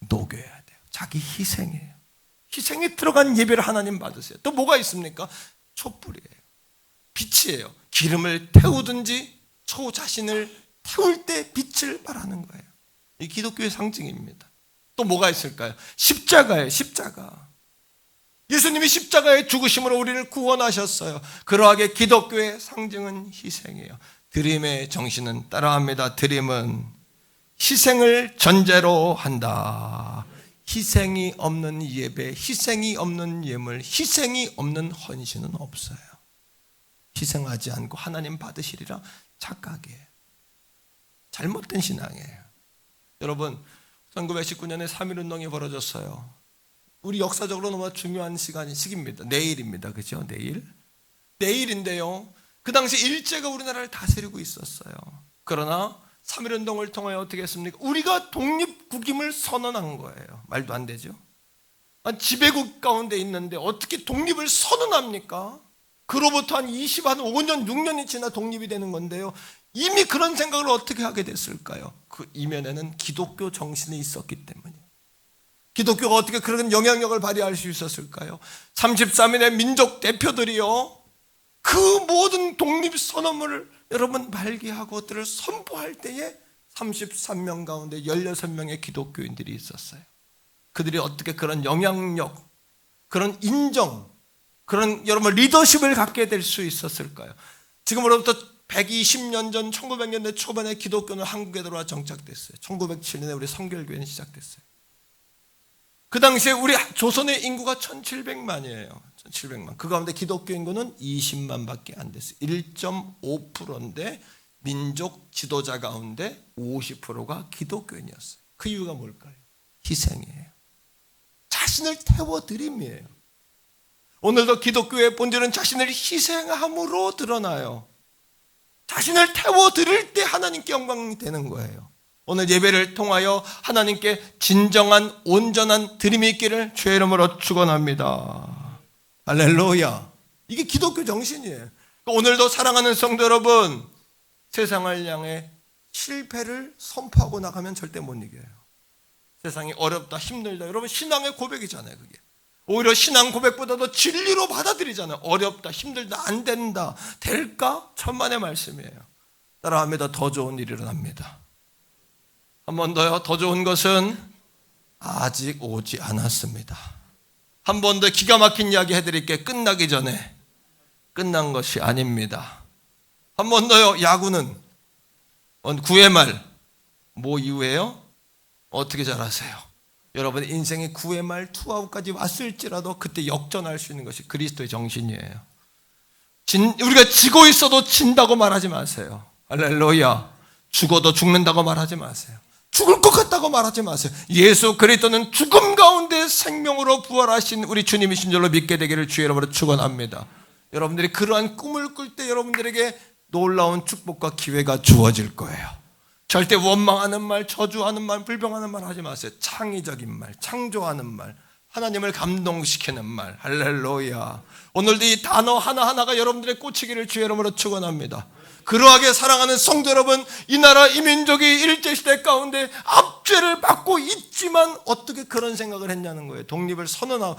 녹여야 돼요. 자기 희생이에요. 희생이 들어간 예배를 하나님 받으세요. 또 뭐가 있습니까? 촛불이에요. 빛이에요. 기름을 태우든지 초 자신을 태울 때 빛을 발하는 거예요. 이 기독교의 상징입니다. 또 뭐가 있을까요? 십자가예요. 십자가. 예수님이 십자가의 죽으심으로 우리를 구원하셨어요. 그러하게 기독교의 상징은 희생이에요. 드림의 정신은 따라합니다. 드림은 희생을 전제로 한다. 희생이 없는 예배, 희생이 없는 예물, 희생이 없는 헌신은 없어요. 희생하지 않고 하나님 받으시리라 착각이에요. 잘못된 신앙이에요. 여러분 1919년에 3.1운동이 벌어졌어요. 우리 역사적으로 너무 중요한 시기입니다. 내일입니다. 그죠? 내일인데요. 그 당시 일제가 우리나라를 다스리고 있었어요. 그러나 3.1운동을 통하여 어떻게 했습니까? 우리가 독립국임을 선언한 거예요. 말도 안 되죠. 지배국 가운데 있는데 어떻게 독립을 선언합니까? 그로부터 한 5년, 6년이 지나 독립이 되는 건데요. 이미 그런 생각을 어떻게 하게 됐을까요? 그 이면에는 기독교 정신이 있었기 때문이에요. 기독교가 어떻게 그런 영향력을 발휘할 수 있었을까요? 33인의 민족 대표들이요. 그 모든 독립선언문을 여러분 발기하고 그것들을 선포할 때에 33명 가운데 16명의 기독교인들이 있었어요. 그들이 어떻게 그런 영향력, 그런 인정, 그런 여러분 리더십을 갖게 될 수 있었을까요? 지금으로부터 120년 전 1900년대 초반에 기독교는 한국에 들어와 정착됐어요. 1907년에 우리 성결교회는 시작됐어요. 그 당시에 우리 조선의 인구가 1700만이에요. 1700만. 그 가운데 기독교 인구는 20만밖에 안 됐어요. 1.5%인데 민족 지도자 가운데 50%가 기독교인이었어요. 그 이유가 뭘까요? 희생이에요. 자신을 태워드림이에요. 오늘도 기독교의 본질은 자신을 희생함으로 드러나요. 자신을 태워드릴 때 하나님께 영광이 되는 거예요. 오늘 예배를 통하여 하나님께 진정한 온전한 드림이 있기를 주의 이름으로 축원합니다. 할렐루야. 이게 기독교 정신이에요. 오늘도 사랑하는 성도 여러분, 세상을 향해 실패를 선포하고 나가면 절대 못 이겨요. 세상이 어렵다, 힘들다. 여러분 신앙의 고백이잖아요. 그게 오히려 신앙 고백보다도 진리로 받아들이잖아요. 어렵다, 힘들다, 안 된다, 될까? 천만의 말씀이에요. 따라합니다. 더 좋은 일이 일어납니다. 한 번 더요. 더 좋은 것은 아직 오지 않았습니다. 한 번 더 기가 막힌 이야기 해드릴게요. 끝나기 전에 끝난 것이 아닙니다. 한 번 더요. 야구는 9회 말 뭐 이후에요? 어떻게 잘 아세요? 여러분 인생의 9회 말 투아웃까지 왔을지라도 그때 역전할 수 있는 것이 그리스도의 정신이에요. 우리가 지고 있어도 진다고 말하지 마세요. 할렐루야. 죽어도 죽는다고 말하지 마세요. 죽을 것 같다고 말하지 마세요. 예수 그리스도는 죽음 가운데 생명으로 부활하신 우리 주님이신 줄로 믿게 되기를 주의 이름으로 축원합니다. 여러분들이 그러한 꿈을 꿀 때 여러분들에게 놀라운 축복과 기회가 주어질 거예요. 절대 원망하는 말, 저주하는 말, 불평하는 말 하지 마세요. 창의적인 말, 창조하는 말, 하나님을 감동시키는 말. 할렐루야. 오늘도 이 단어 하나하나가 여러분들의 꽂히기를 주의 이름으로 축원합니다. 그러하게 사랑하는 성도 여러분, 이 나라 이 민족이 일제시대 가운데 압제를 받고 있지만 어떻게 그런 생각을 했냐는 거예요. 독립을 선언하고,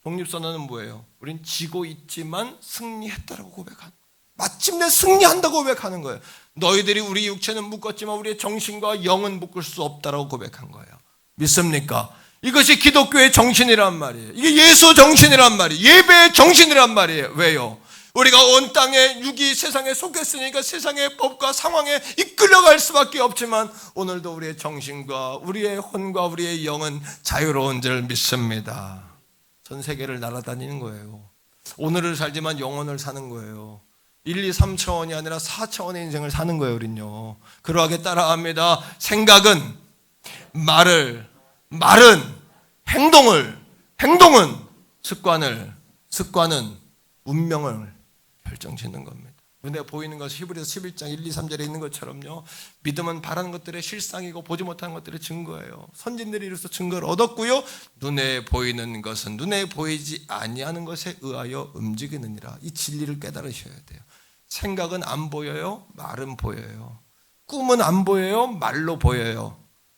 독립선언은 뭐예요? 우린 지고 있지만 승리했다라고 고백하는, 마침내 승리한다고 고백하는 거예요. 너희들이 우리 육체는 묶었지만 우리의 정신과 영은 묶을 수 없다라고 고백한 거예요. 믿습니까? 이것이 기독교의 정신이란 말이에요. 이게 예수 정신이란 말이에요. 예배의 정신이란 말이에요. 왜요? 우리가 온 땅에 육이 세상에 속했으니까 세상의 법과 상황에 이끌려갈 수밖에 없지만 오늘도 우리의 정신과 우리의 혼과 우리의 영은 자유로운 줄 믿습니다. 전 세계를 날아다니는 거예요. 오늘을 살지만 영혼을 사는 거예요. 1, 2, 3차원이 아니라 4차원의 인생을 사는 거예요. 우린요. 그러하게 따라합니다. 생각은 말은 행동은 습관은 운명을 결정짓는 겁니다. 눈에 보이는 것이 히브리서 11장 1, 2, 3절에 있는 것처럼요. 믿음은 바라는 것들의 실상이고 보지 못하는 것들의 증거예요. 선진들이 이로써 증거를 얻었고요. 눈에 보이는 것은 눈에 보이지 아니하는 것에 의하여 움직이느니라. 이 진리를 깨달으셔야 돼요. 생각은 안 보여요. 말은 보여요. 꿈은 안 보여요. 말로 보여요.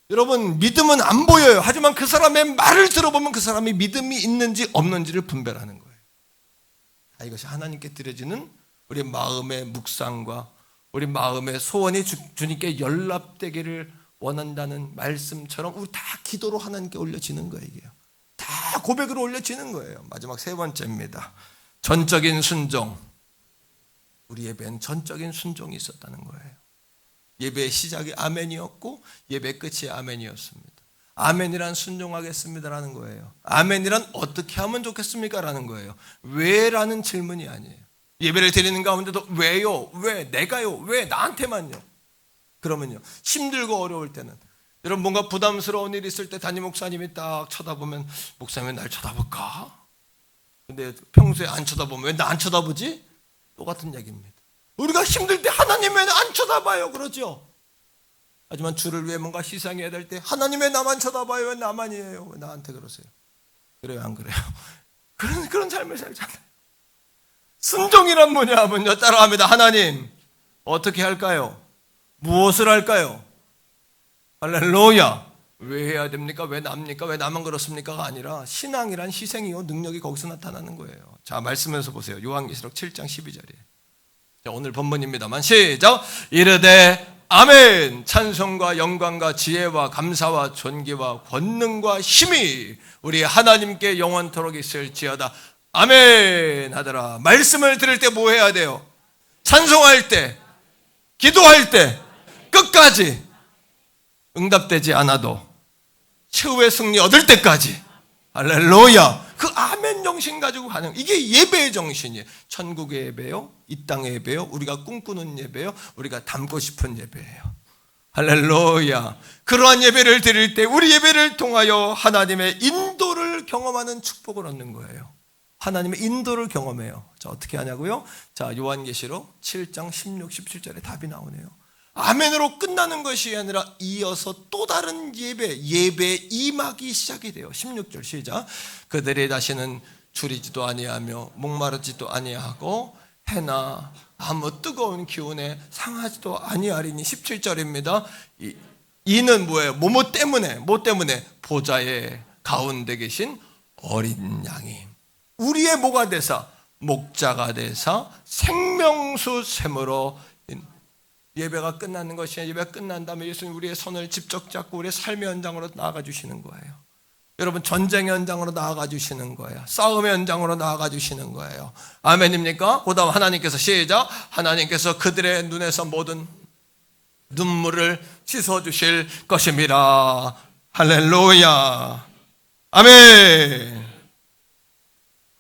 여러분 믿음은 안 보여요. 하지만 그 사람의 말을 들어보면 그 사람이 믿음이 있는지 없는지를 분별하는 거예요. 이것이 하나님께 드려지는 우리 마음의 묵상과 우리 마음의 소원이 주님께 연락되기를 원한다는 말씀처럼 우리 다 기도로 하나님께 올려지는 거예요. 이게요. 다 고백으로 올려지는 거예요. 마지막 세 번째입니다. 전적인 순종. 우리 예배는 전적인 순종이 있었다는 거예요. 예배의 시작이 아멘이었고 예배 끝이 아멘이었습니다. 아멘이란 순종하겠습니다라는 거예요. 아멘이란 어떻게 하면 좋겠습니까? 라는 거예요. 왜? 라는 질문이 아니에요. 예배를 드리는 가운데도 왜요? 왜? 내가요? 왜? 나한테만요? 그러면요. 힘들고 어려울 때는 여러분 뭔가 부담스러운 일이 있을 때 담임 목사님이 딱 쳐다보면 목사님이 날 쳐다볼까? 근데 평소에 안 쳐다보면 왜 나 안 쳐다보지? 똑같은 얘기입니다. 우리가 힘들 때 하나님 왜 안 쳐다봐요? 그러죠. 하지만 주를 위해 뭔가 희생해야 될 때 하나님 왜 나만 쳐다봐요? 왜 나만이에요? 왜 나한테 그러세요? 그래요 안 그래요? 그런 삶을 살잖아요. 순종이란 뭐냐면요. 따라합니다. 하나님 어떻게 할까요? 무엇을 할까요? 할렐루야. 왜 해야 됩니까? 왜 납니까? 왜 나만 그렇습니까가 아니라 신앙이란 희생이요 능력이 거기서 나타나는 거예요. 자 말씀에서 보세요. 요한계시록 7장 12절이에요. 자, 오늘 본문입니다만 시작. 이르되 아멘. 찬송과 영광과 지혜와 감사와 존귀와 권능과 힘이 우리 하나님께 영원토록 있을지어다. 아멘 하더라. 말씀을 들을 때 뭐 해야 돼요? 찬송할 때, 기도할 때 끝까지 응답되지 않아도 최후의 승리 얻을 때까지 할렐루야. 그 아멘 정신 가지고 가는 이게 예배의 정신이에요. 천국의 예배요, 이 땅의 예배요, 우리가 꿈꾸는 예배요, 우리가 담고 싶은 예배예요. 할렐루야. 그러한 예배를 드릴 때 우리 예배를 통하여 하나님의 인도를 경험하는 축복을 얻는 거예요. 하나님의 인도를 경험해요. 자, 어떻게 하냐고요? 자, 요한계시록 7장 16, 17절에 답이 나오네요. 아멘으로 끝나는 것이 아니라 이어서 또 다른 예배 임하기 시작이 돼요. 16절 시작. 그들이 다시는 줄이지도 아니하며 목마르지도 아니하고 해나 아무 뜨거운 기운에 상하지도 아니하리니. 17절입니다. 이는 뭐예요? 뭐 때문에 보좌의 가운데 계신 어린 양이 우리의 뭐가 되사 목자가 되사 생명수 샘으로. 예배가 끝나는 것이 아니라 예배가 끝난 다음에 예수님 우리의 손을 직접 잡고 우리의 삶의 현장으로 나아가 주시는 거예요. 여러분, 전쟁의 현장으로 나아가 주시는 거예요. 싸움의 현장으로 나아가 주시는 거예요. 아멘입니까? 그 다음 하나님께서 시작. 하나님께서 그들의 눈에서 모든 눈물을 씻어 주실 것입니다. 할렐루야. 아멘.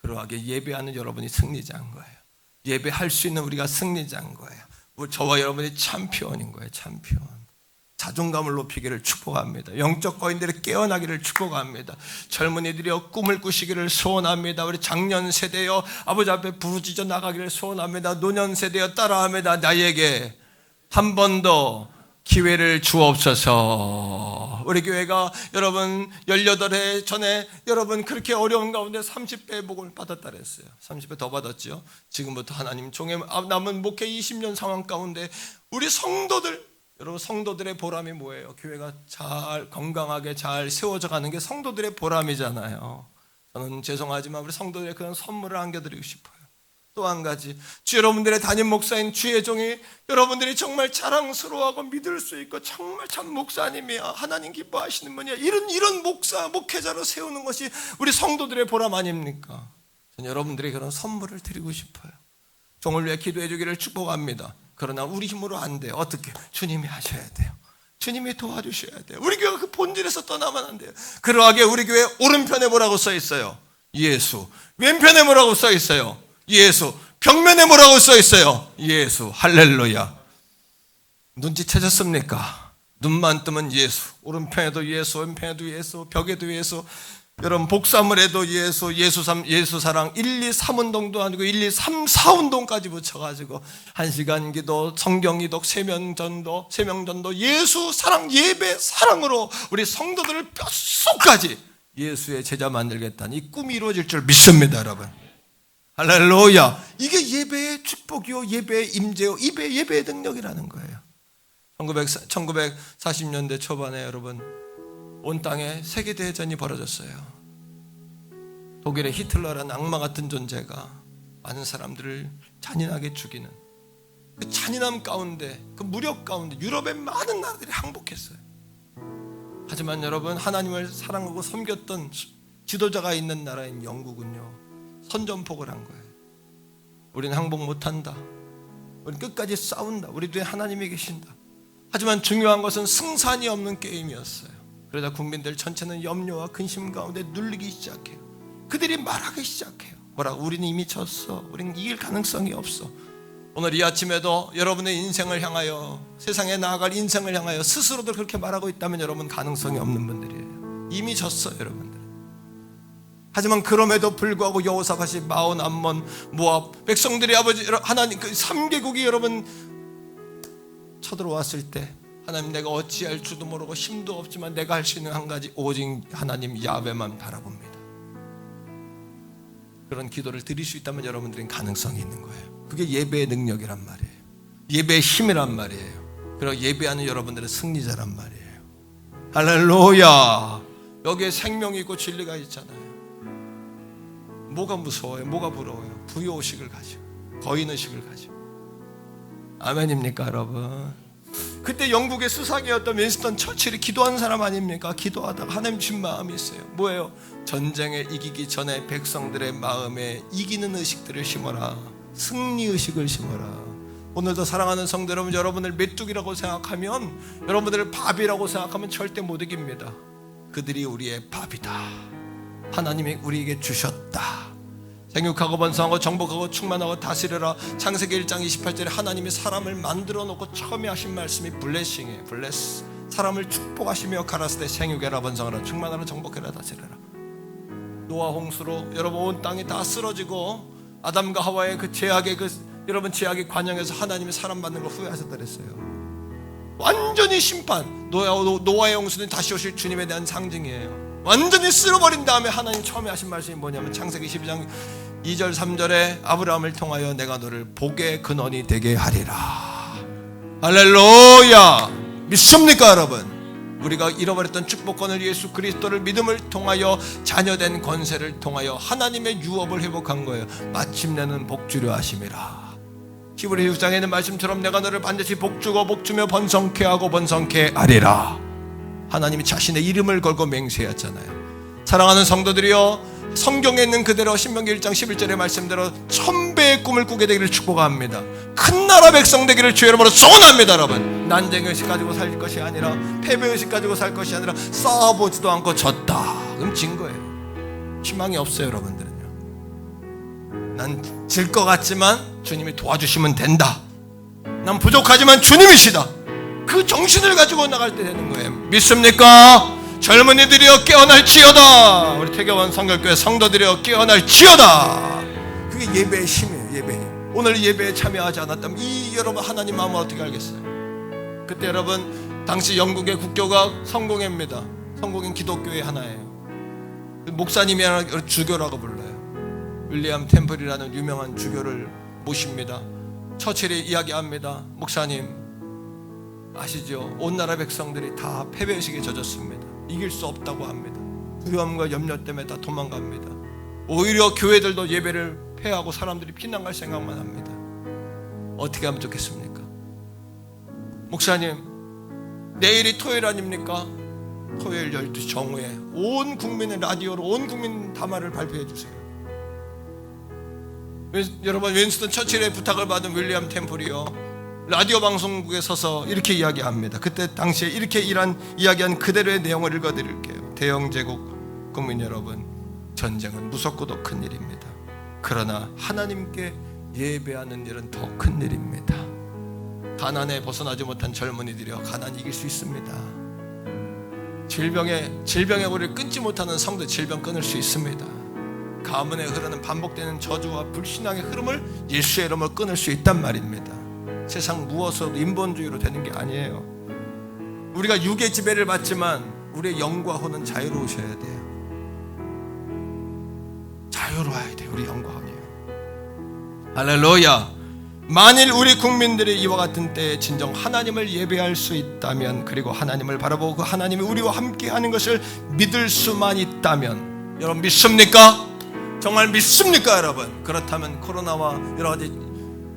그러하게 예배하는 여러분이 승리자인 거예요. 예배할 수 있는 우리가 승리자인 거예요. 저와 여러분이 챔피언인 거예요. 챔피언. 자존감을 높이기를 축복합니다. 영적 거인들이 깨어나기를 축복합니다. 젊은이들이여 꿈을 꾸시기를 소원합니다. 우리 장년 세대여 아버지 앞에 부르짖어 나가기를 소원합니다. 노년 세대여 따라합니다. 나에게 한 번 더 기회를 주옵소서. 우리 교회가 여러분 18해 전에 여러분 그렇게 어려운 가운데 30배 복을 받았다 그랬어요. 30배 더 받았죠. 지금부터 하나님 종의 남은 목회 20년 상황 가운데 우리 성도들, 여러분 성도들의 보람이 뭐예요? 교회가 잘 건강하게 잘 세워져 가는 게 성도들의 보람이잖아요. 저는 죄송하지만 우리 성도들의 그런 선물을 안겨드리고 싶어요. 또 한 가지, 주 여러분들의 담임 목사인 주의 종이 여러분들이 정말 자랑스러워하고 믿을 수 있고 정말 참 목사님이야, 하나님 기뻐하시는 분이야, 이런 목사, 목회자로 세우는 것이 우리 성도들의 보람 아닙니까? 저는 여러분들에게 그런 선물을 드리고 싶어요. 종을 위해 기도해 주기를 축복합니다. 그러나 우리 힘으로 안 돼요. 어떻게? 주님이 하셔야 돼요. 주님이 도와주셔야 돼요. 우리 교회가 그 본질에서 떠나면 안 돼요. 그러하게 우리 교회 오른편에 뭐라고 써 있어요? 예수. 왼편에 뭐라고 써 있어요? 예수. 벽면에 뭐라고 써 있어요? 예수. 할렐루야. 눈치채셨습니까? 눈만 뜨면 예수. 오른편에도 예수, 왼편에도 예수, 벽에도 예수. 여러분 복사물에도 예수, 예수 사랑 1, 2, 3운동도 아니고 1, 2, 3, 4운동까지 붙여가지고 1시간 기도, 성경 기독, 세명전도, 예수 사랑, 예배 사랑으로 우리 성도들을 뼛속까지 예수의 제자 만들겠다는 이 꿈이 이루어질 줄 믿습니다, 여러분. 할렐루야. 이게 예배의 축복이요, 예배의 임재요, 예배의 능력이라는 거예요. 1940년대 초반에 여러분 온 땅에 세계대전이 벌어졌어요. 독일의 히틀러라는 악마 같은 존재가 많은 사람들을 잔인하게 죽이는 그 잔인함 가운데, 그 무력 가운데 유럽의 많은 나라들이 항복했어요. 하지만 여러분, 하나님을 사랑하고 섬겼던 지도자가 있는 나라인 영국은요, 선전포고를 한 거예요. 우리는 항복 못한다, 우리는 끝까지 싸운다, 우리 뒤에 하나님이 계신다. 하지만 중요한 것은 승산이 없는 게임이었어요. 그러다 국민들 전체는 염려와 근심 가운데 눌리기 시작해요. 그들이 말하기 시작해요. 뭐라고? 우리는 이미 졌어, 우리는 이길 가능성이 없어. 오늘 이 아침에도 여러분의 인생을 향하여, 세상에 나아갈 인생을 향하여 스스로도 그렇게 말하고 있다면 여러분 가능성이 없는 분들이에요. 이미 졌어요, 여러분들. 하지만 그럼에도 불구하고 여호사밧이 마온, 암몬, 모압 백성들이 아버지 하나님 그 3개국이 여러분 쳐들어왔을 때, 하나님 내가 어찌할 줄도 모르고 힘도 없지만 내가 할 수 있는 한 가지, 오직 하나님 야훼만 바라봅니다. 그런 기도를 드릴 수 있다면 여러분들은 가능성이 있는 거예요. 그게 예배의 능력이란 말이에요. 예배의 힘이란 말이에요. 그리고 예배하는 여러분들은 승리자란 말이에요. 할렐루야. 여기에 생명이 있고 진리가 있잖아요. 뭐가 무서워요? 뭐가 부러워요? 부요의식을 가지고, 거인의식을 가지고. 아멘입니까, 여러분? 그때 영국의 수상이었던 윈스턴 처칠이 기도한 사람 아닙니까? 기도하다가 하나님 주신 마음이 있어요. 뭐예요? 전쟁에 이기기 전에 백성들의 마음에 이기는 의식들을 심어라. 승리의식을 심어라. 오늘도 사랑하는 성도 여러분, 여러분을 메뚜기라고 생각하면, 여러분들을 밥이라고 생각하면 절대 못 이깁니다. 그들이 우리의 밥이다. 하나님이 우리에게 주셨다. 생육하고 번성하고 정복하고 충만하고 다스려라. 창세기 1장 28절에 하나님이 사람을 만들어 놓고 처음에 하신 말씀이 블레싱이에요. 블레스. 사람을 축복하시며 가라사대 생육해라, 번성하라, 충만하라, 정복해라, 다스려라. 노아 홍수로 여러분 온 땅이 다 쓰러지고 아담과 하와의 그 죄악의 여러분 죄악의 관영에서 하나님이 사람 만든 걸 후회하셨다 그랬어요. 완전히 심판. 노아의 홍수는 다시 오실 주님에 대한 상징이에요. 완전히 쓸어버린 다음에 하나님 처음에 하신 말씀이 뭐냐면 창세기 12장 2절 3절에 아브라함을 통하여 내가 너를 복의 근원이 되게 하리라. 할렐루야. 믿습니까 여러분? 우리가 잃어버렸던 축복권을 예수 그리스도를 믿음을 통하여 자녀된 권세를 통하여 하나님의 유업을 회복한 거예요. 마침내는 복주려 하심이라. 히브리 6장에 있는 말씀처럼 내가 너를 반드시 복주고 복주며 번성케 하고 번성케 하리라. 하나님이 자신의 이름을 걸고 맹세했잖아요. 사랑하는 성도들이여, 성경에 있는 그대로 신명기 1장 11절의 말씀대로 천배의 꿈을 꾸게 되기를 축복합니다. 큰 나라 백성 되기를 주의 이름으로 소원합니다. 여러분, 난쟁의식 가지고 살 것이 아니라, 패배의식 가지고 살 것이 아니라, 싸워보지도 않고 졌다 그럼 진 거예요. 희망이 없어요. 여러분들은요, 난 질 것 같지만 주님이 도와주시면 된다, 난 부족하지만 주님이시다, 그 정신을 가지고 나갈 때 되는 거예요. 믿습니까? 젊은이들이여 깨어날지어다. 우리 태교원 성결교회 성도들이여 깨어날지어다. 그게 예배의 힘이에요. 예배의 힘. 오늘 예배에 참여하지 않았다면 이 여러분 하나님 마음을 어떻게 알겠어요? 그때 여러분 당시 영국의 국교가 성공회입니다. 성공회 기독교의 하나예요. 목사님이 하나 주교라고 불러요. 윌리엄 템플이라는 유명한 주교를 모십니다. 처칠이 이야기합니다. 목사님 아시죠? 온 나라 백성들이 다 패배의식에 젖었습니다. 이길 수 없다고 합니다. 두려움과 염려 때문에 다 도망갑니다. 오히려 교회들도 예배를 폐하고 사람들이 피난갈 생각만 합니다. 어떻게 하면 좋겠습니까? 목사님, 내일이 토요일 아닙니까? 토요일 12시 정오에 온 국민의 라디오로 온 국민 담화를 발표해 주세요. 여러분, 윈스턴 처칠의 부탁을 받은 윌리엄 템플이요, 라디오 방송국에 서서 이렇게 이야기합니다. 그때 당시에 이렇게 이야기한 그대로의 내용을 읽어드릴게요. 대영제국 국민 여러분, 전쟁은 무섭고도 큰 일입니다. 그러나 하나님께 예배하는 일은 더 큰 일입니다. 가난에 벗어나지 못한 젊은이들이여, 가난 이길 수 있습니다. 질병에 우리를 끊지 못하는 성도 질병 끊을 수 있습니다. 가문에 흐르는 반복되는 저주와 불신앙의 흐름을 예수의 이름으로 끊을 수 있단 말입니다. 세상 무엇으로도 인본주의로 되는 게 아니에요. 우리가 육의 지배를 받지만 우리의 영과 혼은 자유로우셔야 돼요. 자유로워야 돼요. 우리 영과 혼이요. 할렐루야. 만일 우리 국민들이 이와 같은 때에 진정 하나님을 예배할 수 있다면, 그리고 하나님을 바라보고 그 하나님이 우리와 함께 하는 것을 믿을 수만 있다면, 여러분 믿습니까? 정말 믿습니까 여러분? 그렇다면 코로나와 여러 가지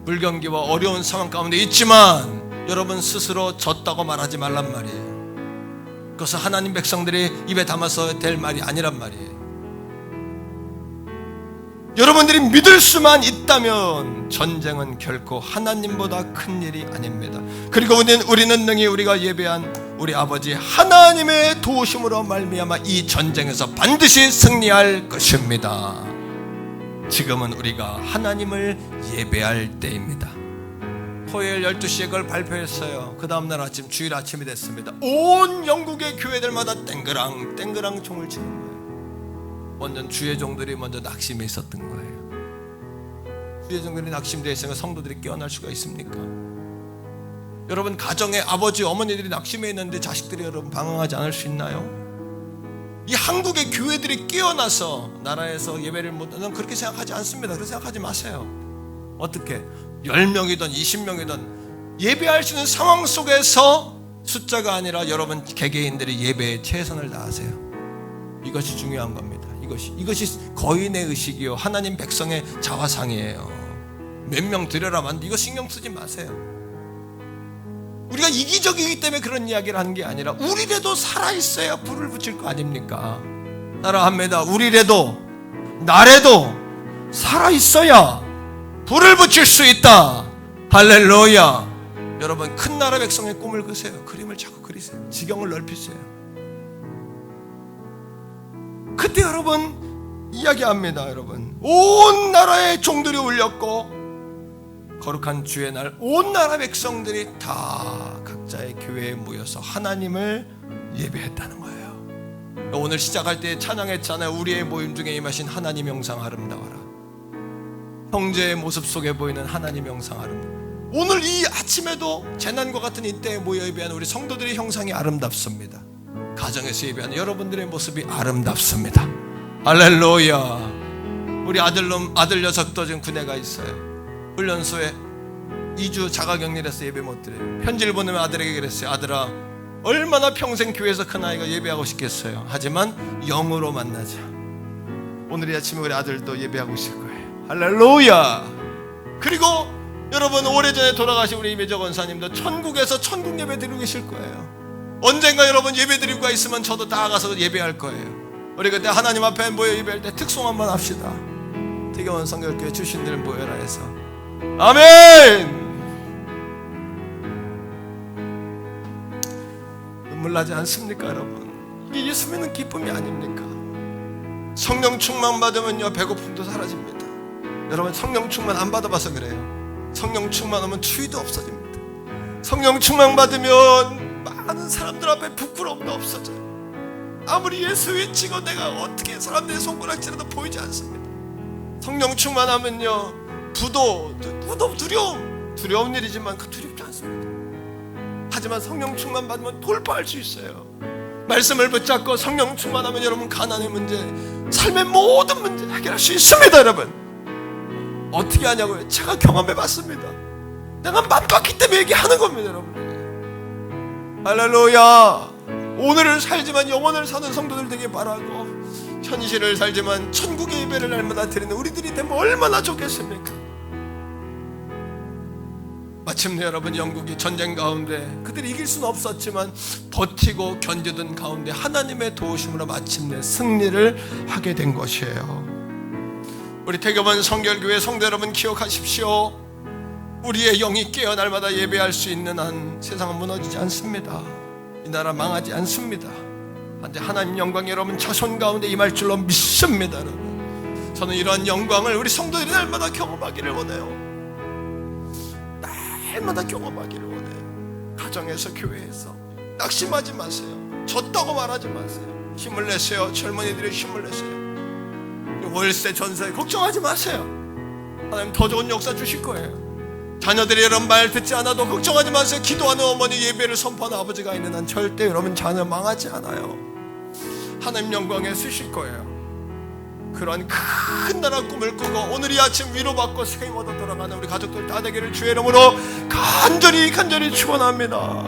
불경기와 어려운 상황 가운데 있지만 여러분 스스로 졌다고 말하지 말란 말이에요. 그것은 하나님 백성들이 입에 담아서 될 말이 아니란 말이에요. 여러분들이 믿을 수만 있다면 전쟁은 결코 하나님보다 큰 일이 아닙니다. 그리고 우리는 능히 우리가 예배한 우리 아버지 하나님의 도우심으로 말미암아 이 전쟁에서 반드시 승리할 것입니다. 지금은 우리가 하나님을 예배할 때입니다. 토요일 12시에 그걸 발표했어요. 그 다음날 아침, 주일 아침이 됐습니다. 온 영국의 교회들마다 땡그랑 총을 치는 거예요. 먼저 주의 종들이 먼저 낙심해 있었던 거예요. 주의 종들이 낙심되어 있으니까 성도들이 깨어날 수가 있습니까? 여러분, 가정에 아버지 어머니들이 낙심해 있는데 자식들이 여러분 방황하지 않을 수 있나요? 이 한국의 교회들이 깨어나서 나라에서 예배를 못하는, 그렇게 생각하지 않습니다. 그렇게 생각하지 마세요. 어떻게 10명이든 20명이든 예배할 수 있는 상황 속에서 숫자가 아니라 여러분 개개인들이 예배에 최선을 다하세요. 이것이 중요한 겁니다. 이것이 거인의 의식이요, 하나님 백성의 자화상이에요. 몇 명 드려라만 이거 신경 쓰지 마세요. 우리가 이기적이기 때문에 그런 이야기를 하는 게 아니라 우리라도 살아있어야 불을 붙일 거 아닙니까? 따라합니다. 우리라도 나라도 살아있어야 불을 붙일 수 있다. 할렐루야. 여러분, 큰 나라 백성의 꿈을 그세요. 그림을 자꾸 그리세요. 지경을 넓히세요. 그때 여러분 이야기합니다. 여러분, 온 나라의 종들이 울렸고 거룩한 주의 날 온 나라 백성들이 다 각자의 교회에 모여서 하나님을 예배했다는 거예요. 오늘 시작할 때 찬양했잖아요. 우리의 모임 중에 임하신 하나님 영상 아름다워라. 형제의 모습 속에 보이는 하나님 영상 아름다워라. 오늘 이 아침에도 재난과 같은 이때에 모여 예배하는 우리 성도들의 형상이 아름답습니다. 가정에서 예배하는 여러분들의 모습이 아름답습니다. 할렐루야. 우리 아들 녀석도 지금 군에 가 있어요. 훈련소에 2주 자가격리해서 예배 못 드려요. 편지를 보내면 아들에게 그랬어요. 아들아, 얼마나 평생 교회에서 큰 아이가 예배하고 싶겠어요. 하지만 영으로 만나자. 오늘 이 아침에 우리 아들도 예배하고 있을 거예요. 할렐루야. 그리고 여러분, 오래전에 돌아가신 우리 이매적 원사님도 천국에서 천국 예배 드리고 계실 거예요. 언젠가 여러분 예배 드릴 거 있으면 저도 나아가서 예배할 거예요. 우리 그때 하나님 앞에 모여 예배할 때 특송 한번 합시다. 대경원 성결교회 출신들 모여라 해서. 아멘. 눈물 나지 않습니까 여러분? 이게 예수 믿는 기쁨이 아닙니까? 성령 충만 받으면요 배고픔도 사라집니다. 여러분, 성령 충만 안 받아봐서 그래요. 성령 충만하면 추위도 없어집니다. 성령 충만 받으면 많은 사람들 앞에 부끄러움도 없어져요. 아무리 예수 외치고 내가 어떻게 사람들의 손가락질해도 보이지 않습니다. 성령 충만하면요 부도 두려운 일이지만 그 두렵지 않습니다. 하지만 성령 충만 받으면 돌파할 수 있어요. 말씀을 붙잡고 성령 충만하면 여러분 가난의 문제, 삶의 모든 문제 해결할 수 있습니다. 여러분 어떻게 하냐고요? 제가 경험해봤습니다. 내가 맛봤기 때문에 얘기하는 겁니다. 여러분 할렐루야. 오늘을 살지만 영원을 사는 성도들 되길 바라고, 현실을 살지만 천국의 예배를 날마다 드리는 우리들이 되면 얼마나 좋겠습니까? 마침내 여러분 영국이 전쟁 가운데 그들이 이길 수는 없었지만 버티고 견디던 가운데 하나님의 도우심으로 마침내 승리를 하게 된 것이에요. 우리 태교번 성결교회 성도 여러분 기억하십시오. 우리의 영이 깨어 날마다 예배할 수 있는 한 세상은 무너지지 않습니다. 이 나라 망하지 않습니다. 한데 하나님 영광이 여러분 자손 가운데 임할 줄로 믿습니다. 여러분 저는 이러한 영광을 우리 성도들이 날마다 경험하기를 원해요. 날마다 경험하기를 원해요. 가정에서 교회에서 낙심하지 마세요. 졌다고 말하지 마세요. 힘을 내세요. 젊은이들이 힘을 내세요. 월세 전세 걱정하지 마세요. 하나님 더 좋은 역사 주실 거예요. 자녀들이 여러분 말 듣지 않아도 걱정하지 마세요. 기도하는 어머니, 예배를 선포하는 아버지가 있는 한 절대 여러분 자녀 망하지 않아요. 하나님 영광에 쓰실 거예요. 그런 큰 나라 꿈을 꾸고 오늘 이 아침 위로받고 새 힘 얻어 돌아가는 우리 가족들 다 되기를 주의 이름으로 간절히 축원합니다.